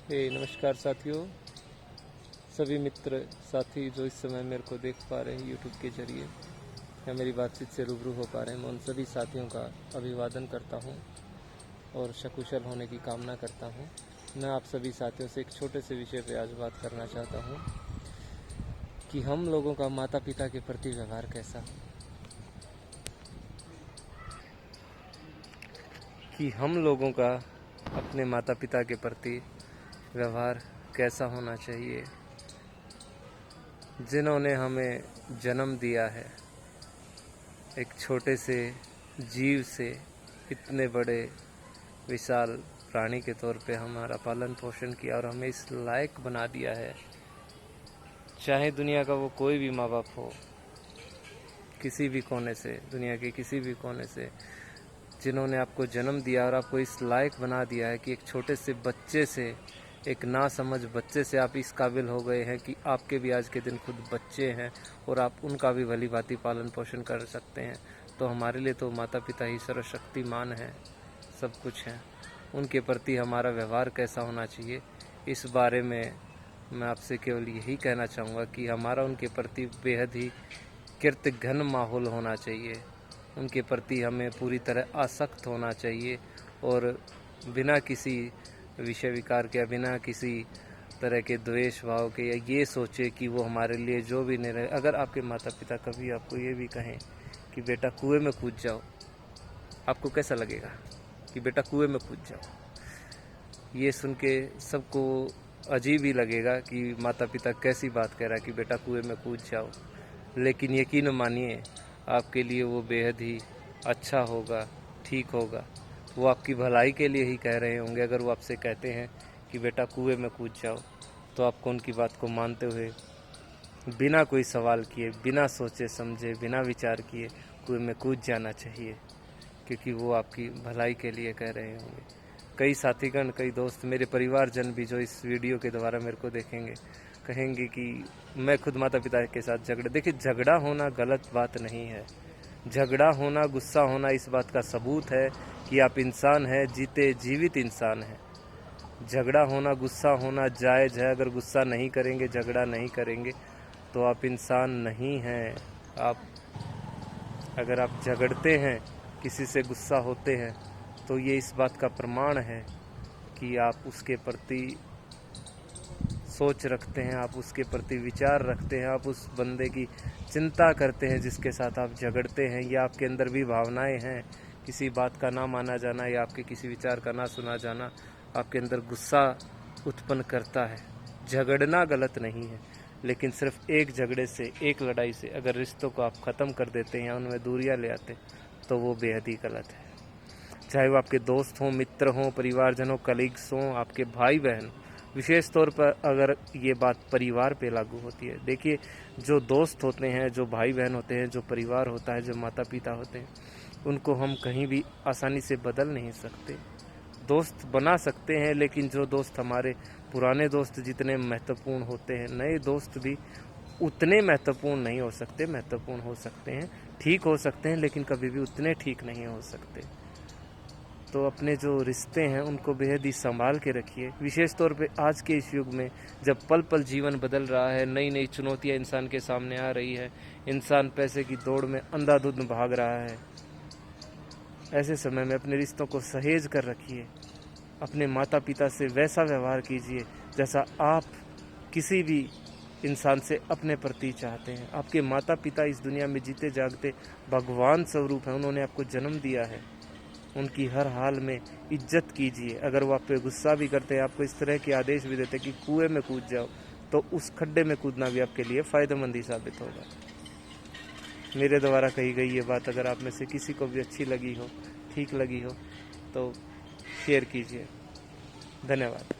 नमस्कार साथियों, सभी मित्र साथी जो इस समय मेरे को देख पा रहे हैं यूट्यूब के जरिए या मेरी बातचीत से रूबरू हो पा रहे हैं, मैं उन सभी साथियों का अभिवादन करता हूं और सकुशल होने की कामना करता हूं। मैं आप सभी साथियों से एक छोटे से विषय पर आज बात करना चाहता हूं कि हम लोगों का माता पिता के प्रति व्यवहार कैसा हो, कि हम लोगों का अपने माता पिता के प्रति व्यवहार कैसा होना चाहिए, जिन्होंने हमें जन्म दिया है। एक छोटे से जीव से इतने बड़े विशाल प्राणी के तौर पे हमारा पालन पोषण किया और हमें इस लायक बना दिया है। चाहे दुनिया का वो कोई भी माँ बाप हो, किसी भी कोने से, दुनिया के किसी भी कोने से, जिन्होंने आपको जन्म दिया और आपको इस लायक बना दिया है कि एक छोटे से बच्चे से, एक नासमझ बच्चे से आप इस काबिल हो गए हैं कि आपके भी आज के दिन खुद बच्चे हैं और आप उनका भी भली भांति पालन पोषण कर सकते हैं। तो हमारे लिए तो माता पिता ही सर्वशक्तिमान हैं, सब कुछ हैं। उनके प्रति हमारा व्यवहार कैसा होना चाहिए, इस बारे में मैं आपसे केवल यही कहना चाहूँगा कि हमारा उनके प्रति बेहद ही कृतघ्न माहौल होना चाहिए। उनके प्रति हमें पूरी तरह आसक्त होना चाहिए और बिना किसी विषय विकार के, बिना किसी तरह के द्वेष भाव के, या ये सोचे कि वो हमारे लिए जो भी नहीं रहे। अगर आपके माता पिता कभी आपको ये भी कहें कि बेटा कुएं में कूद जाओ, आपको कैसा लगेगा कि बेटा कुएं में कूद जाओ? ये सुन के सबको अजीब ही लगेगा कि माता पिता कैसी बात कह रहा है कि बेटा कुएं में कूद जाओ। लेकिन यकीन मानिए, आपके लिए वो बेहद ही अच्छा होगा, ठीक होगा। वो आपकी भलाई के लिए ही कह रहे होंगे। अगर वो आपसे कहते हैं कि बेटा कुएं में कूद जाओ, तो आपको उनकी बात को मानते हुए बिना कोई सवाल किए, बिना सोचे समझे, बिना विचार किए कुएं में कूद जाना चाहिए, क्योंकि वो आपकी भलाई के लिए कह रहे होंगे। कई साथीगण, कई दोस्त, मेरे परिवारजन भी जो इस वीडियो के द्वारा मेरे को देखेंगे, कहेंगे कि मैं खुद माता पिता के साथ झगड़े। देखिए, झगड़ा होना गलत बात नहीं है। झगड़ा होना, गुस्सा होना इस बात का सबूत है कि आप इंसान हैं, जीते जीवित इंसान हैं। झगड़ा होना, गुस्सा होना जायज़ है। अगर गुस्सा नहीं करेंगे, झगड़ा नहीं करेंगे, तो आप इंसान नहीं हैं। अगर आप झगड़ते हैं, किसी से गुस्सा होते हैं, तो ये इस बात का प्रमाण है कि आप उसके प्रति सोच रखते हैं, आप उसके प्रति विचार रखते हैं, आप उस बंदे की चिंता करते हैं जिसके साथ आप झगड़ते हैं, या आपके अंदर भी भावनाएं हैं। किसी बात का ना माना जाना या आपके किसी विचार का ना सुना जाना आपके अंदर गुस्सा उत्पन्न करता है। झगड़ना गलत नहीं है, लेकिन सिर्फ एक झगड़े से, एक लड़ाई से अगर रिश्तों को आप ख़त्म कर देते हैं या उनमें दूरियां ले आते, तो वो बेहद ही गलत है। चाहे वो आपके दोस्त हों, मित्र हों, परिवारजनों, कलीग्स हों, आपके भाई बहन। विशेष तौर पर अगर ये बात परिवार पे लागू होती है। देखिए, जो दोस्त होते हैं, जो भाई बहन होते हैं, जो परिवार होता है, जो माता पिता होते हैं, उनको हम कहीं भी आसानी से बदल नहीं सकते। दोस्त बना सकते हैं, लेकिन जो दोस्त हमारे पुराने दोस्त जितने महत्वपूर्ण होते हैं, नए दोस्त भी उतने महत्वपूर्ण नहीं हो सकते। महत्वपूर्ण हो सकते हैं, ठीक हो सकते हैं, लेकिन कभी भी उतने ठीक नहीं हो सकते। तो अपने जो रिश्ते हैं उनको बेहद ही संभाल के रखिए। विशेष तौर पे आज के इस युग में, जब पल पल जीवन बदल रहा है, नई नई चुनौतियां इंसान के सामने आ रही है, इंसान पैसे की दौड़ में अंधाधुंध भाग रहा है। ऐसे समय में अपने रिश्तों को सहेज कर रखिए। अपने माता पिता से वैसा व्यवहार कीजिए जैसा आप किसी भी इंसान से अपने प्रति चाहते हैं। आपके माता पिता इस दुनिया में जीते जागते भगवान स्वरूप हैं। उन्होंने आपको जन्म दिया है। उनकी हर हाल में इज्जत कीजिए। अगर वो आप पे गुस्सा भी करते हैं, आपको इस तरह के आदेश भी देते हैं कि कुएं में कूद जाओ, तो उस खड्डे में कूदना भी आपके लिए फ़ायदेमंद ही साबित होगा। मेरे द्वारा कही गई ये बात अगर आप में से किसी को भी अच्छी लगी हो, ठीक लगी हो, तो शेयर कीजिए। धन्यवाद।